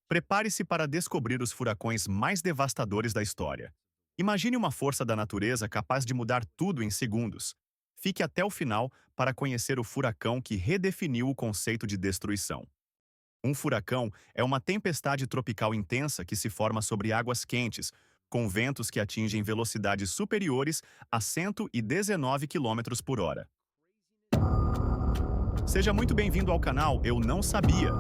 Prepare-se para descobrir os furacões mais devastadores da história. Imagine uma força da natureza capaz de mudar tudo em segundos. Fique até o final para conhecer o furacão que redefiniu o conceito de destruição. Um furacão é uma tempestade tropical intensa que se forma sobre águas quentes, com ventos que atingem velocidades superiores a 119 quilômetros por hora. Seja muito bem-vindo ao canal Eu Não Sabia.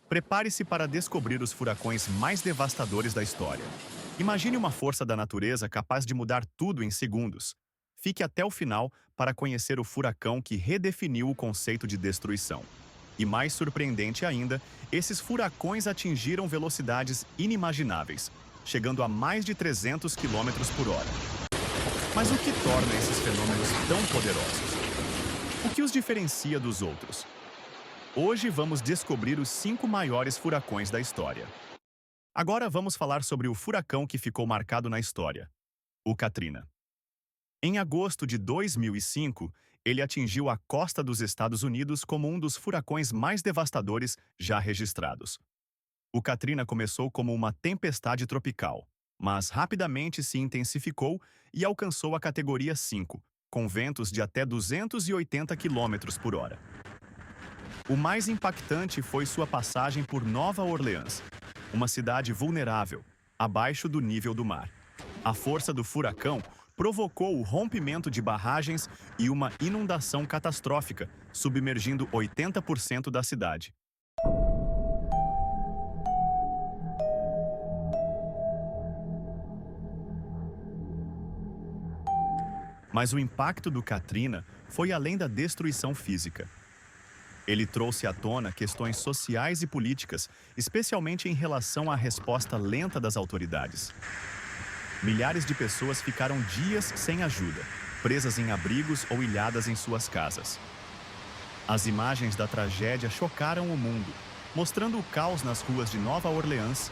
Prepare-se para descobrir os furacões mais devastadores da história. Imagine uma força da natureza capaz de mudar tudo em segundos. Fique até o final para conhecer o furacão que redefiniu o conceito de destruição. E mais surpreendente ainda, esses furacões atingiram velocidades inimagináveis, chegando a mais de 300 quilômetros por hora. Mas o que torna esses fenômenos tão poderosos? O que os diferencia dos outros? Hoje vamos descobrir os 5 maiores furacões da história. Agora vamos falar sobre o furacão que ficou marcado na história, o Katrina. Em agosto de 2005, ele atingiu a costa dos Estados Unidos como um dos furacões mais devastadores já registrados. O Katrina começou como uma tempestade tropical, mas rapidamente se intensificou e alcançou a categoria 5, com ventos de até 280 quilômetros por hora. O mais impactante foi sua passagem por Nova Orleans, uma cidade vulnerável, abaixo do nível do mar. A força do furacão provocou o rompimento de barragens e uma inundação catastrófica, submergindo 80% da cidade. Mas o impacto do Katrina foi além da destruição física. Ele trouxe à tona questões sociais e políticas, especialmente em relação à resposta lenta das autoridades. Milhares de pessoas ficaram dias sem ajuda, presas em abrigos ou ilhadas em suas casas. As imagens da tragédia chocaram o mundo, mostrando o caos nas ruas de Nova Orleans.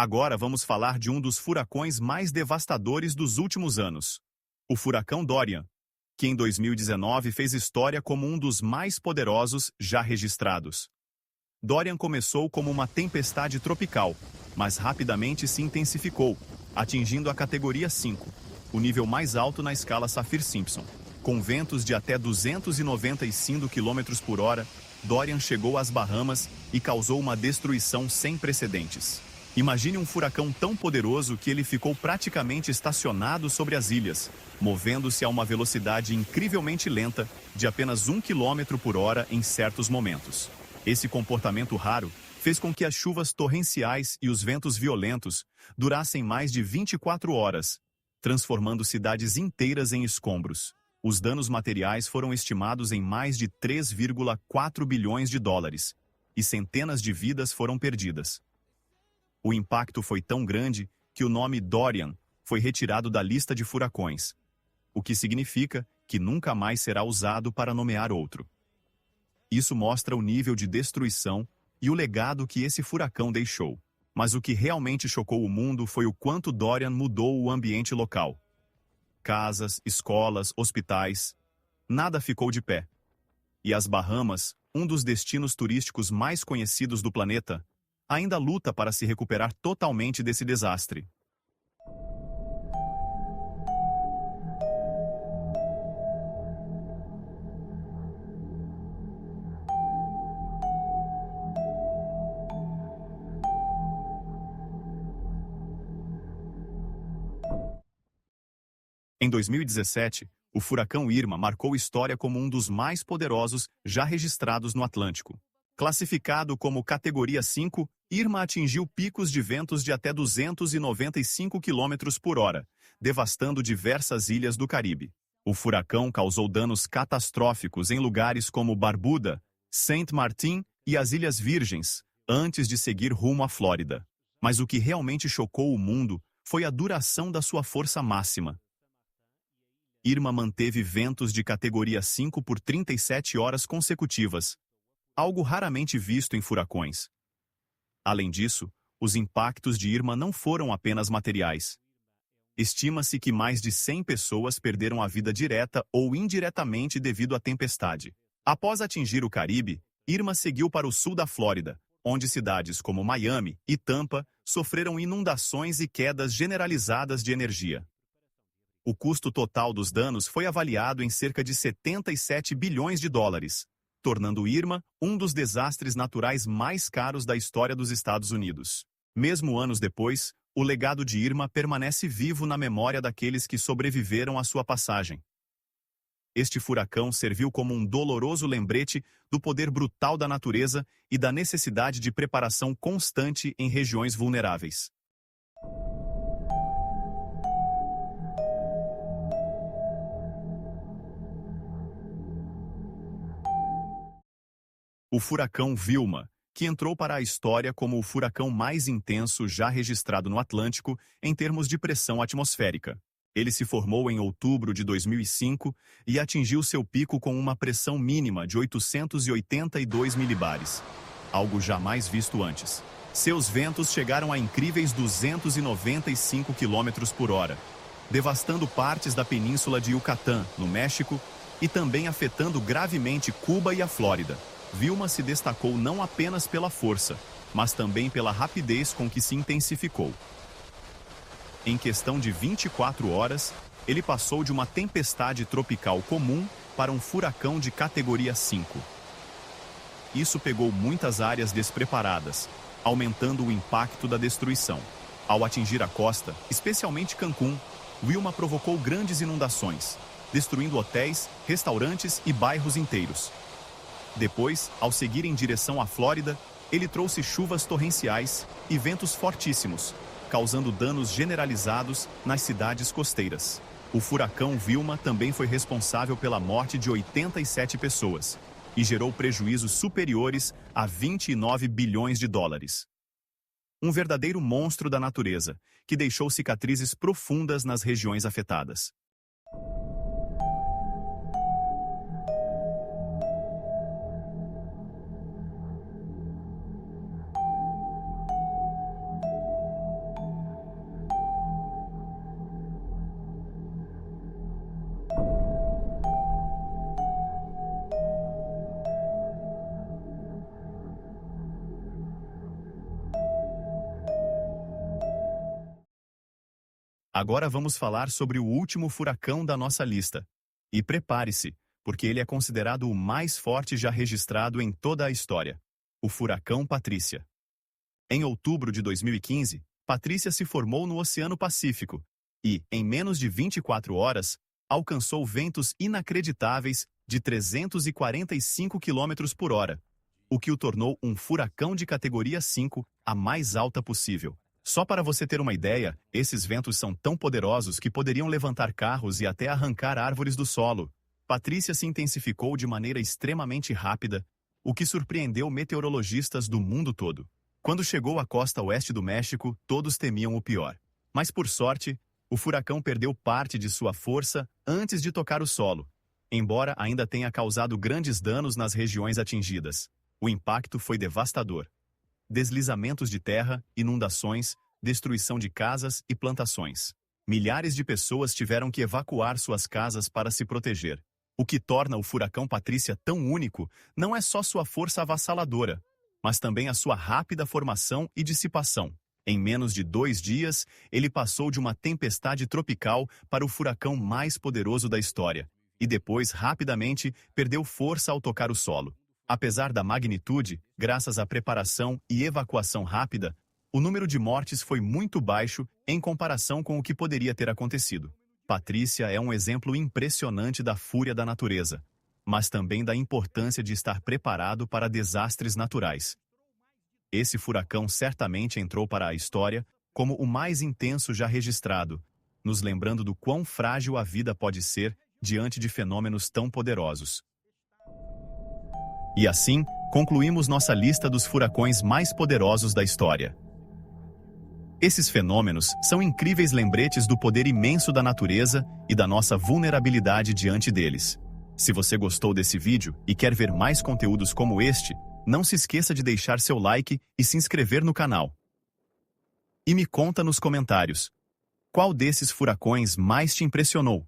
Agora vamos falar de um dos furacões mais devastadores dos últimos anos, o furacão Dorian, que em 2019 fez história como um dos mais poderosos já registrados. Dorian começou como uma tempestade tropical, mas rapidamente se intensificou, atingindo a categoria 5, o nível mais alto na escala Saffir-Simpson. Com ventos de até 295 km por hora, Dorian chegou às Bahamas e causou uma destruição sem precedentes. Imagine um furacão tão poderoso que ele ficou praticamente estacionado sobre as ilhas, movendo-se a uma velocidade incrivelmente lenta de apenas 1 km por hora em certos momentos. Esse comportamento raro fez com que as chuvas torrenciais e os ventos violentos durassem mais de 24 horas, transformando cidades inteiras em escombros. Os danos materiais foram estimados em mais de 3,4 bilhões de dólares, e centenas de vidas foram perdidas. O impacto foi tão grande que o nome Dorian foi retirado da lista de furacões, o que significa que nunca mais será usado para nomear outro. Isso mostra o nível de destruição e o legado que esse furacão deixou. Mas o que realmente chocou o mundo foi o quanto Dorian mudou o ambiente local. Casas, escolas, hospitais, nada ficou de pé. E as Bahamas, um dos destinos turísticos mais conhecidos do planeta, ainda luta para se recuperar totalmente desse desastre. Em 2017, o furacão Irma marcou história como um dos mais poderosos já registrados no Atlântico. Classificado como categoria 5, Irma atingiu picos de ventos de até 295 km por hora, devastando diversas ilhas do Caribe. O furacão causou danos catastróficos em lugares como Barbuda, Saint Martin e as Ilhas Virgens, antes de seguir rumo à Flórida. Mas o que realmente chocou o mundo foi a duração da sua força máxima. Irma manteve ventos de categoria 5 por 37 horas consecutivas, algo raramente visto em furacões. Além disso, os impactos de Irma não foram apenas materiais. Estima-se que mais de 100 pessoas perderam a vida direta ou indiretamente devido à tempestade. Após atingir o Caribe, Irma seguiu para o sul da Flórida, onde cidades como Miami e Tampa sofreram inundações e quedas generalizadas de energia. O custo total dos danos foi avaliado em cerca de 77 bilhões de dólares, tornando Irma um dos desastres naturais mais caros da história dos Estados Unidos. Mesmo anos depois, o legado de Irma permanece vivo na memória daqueles que sobreviveram à sua passagem. Este furacão serviu como um doloroso lembrete do poder brutal da natureza e da necessidade de preparação constante em regiões vulneráveis. O furacão Vilma, que entrou para a história como o furacão mais intenso já registrado no Atlântico em termos de pressão atmosférica. Ele se formou em outubro de 2005 e atingiu seu pico com uma pressão mínima de 882 milibares, algo jamais visto antes. Seus ventos chegaram a incríveis 295 km por hora, devastando partes da península de Yucatán, no México, e também afetando gravemente Cuba e a Flórida. Vilma se destacou não apenas pela força, mas também pela rapidez com que se intensificou. Em questão de 24 horas, ele passou de uma tempestade tropical comum para um furacão de categoria 5. Isso pegou muitas áreas despreparadas, aumentando o impacto da destruição. Ao atingir a costa, especialmente Cancún, Vilma provocou grandes inundações, destruindo hotéis, restaurantes e bairros inteiros. Depois, ao seguir em direção à Flórida, ele trouxe chuvas torrenciais e ventos fortíssimos, causando danos generalizados nas cidades costeiras. O furacão Vilma também foi responsável pela morte de 87 pessoas e gerou prejuízos superiores a 29 bilhões de dólares. Um verdadeiro monstro da natureza, que deixou cicatrizes profundas nas regiões afetadas. Agora vamos falar sobre o último furacão da nossa lista. E prepare-se, porque ele é considerado o mais forte já registrado em toda a história. O furacão Patrícia. Em outubro de 2015, Patrícia se formou no Oceano Pacífico e, em menos de 24 horas, alcançou ventos inacreditáveis de 345 km por hora, o que o tornou um furacão de categoria 5, a mais alta possível. Só para você ter uma ideia, esses ventos são tão poderosos que poderiam levantar carros e até arrancar árvores do solo. Patrícia se intensificou de maneira extremamente rápida, o que surpreendeu meteorologistas do mundo todo. Quando chegou à costa oeste do México, todos temiam o pior. Mas por sorte, o furacão perdeu parte de sua força antes de tocar o solo, embora ainda tenha causado grandes danos nas regiões atingidas. O impacto foi devastador. Deslizamentos de terra, inundações, destruição de casas e plantações. Milhares de pessoas tiveram que evacuar suas casas para se proteger. O que torna o furacão Patrícia tão único não é só sua força avassaladora, mas também a sua rápida formação e dissipação. Em menos de 2 dias, ele passou de uma tempestade tropical para o furacão mais poderoso da história, e depois, rapidamente, perdeu força ao tocar o solo. Apesar da magnitude, graças à preparação e evacuação rápida, o número de mortes foi muito baixo em comparação com o que poderia ter acontecido. Patrícia é um exemplo impressionante da fúria da natureza, mas também da importância de estar preparado para desastres naturais. Esse furacão certamente entrou para a história como o mais intenso já registrado, nos lembrando do quão frágil a vida pode ser diante de fenômenos tão poderosos. E assim, concluímos nossa lista dos furacões mais poderosos da história. Esses fenômenos são incríveis lembretes do poder imenso da natureza e da nossa vulnerabilidade diante deles. Se você gostou desse vídeo e quer ver mais conteúdos como este, não se esqueça de deixar seu like e se inscrever no canal. E me conta nos comentários, qual desses furacões mais te impressionou?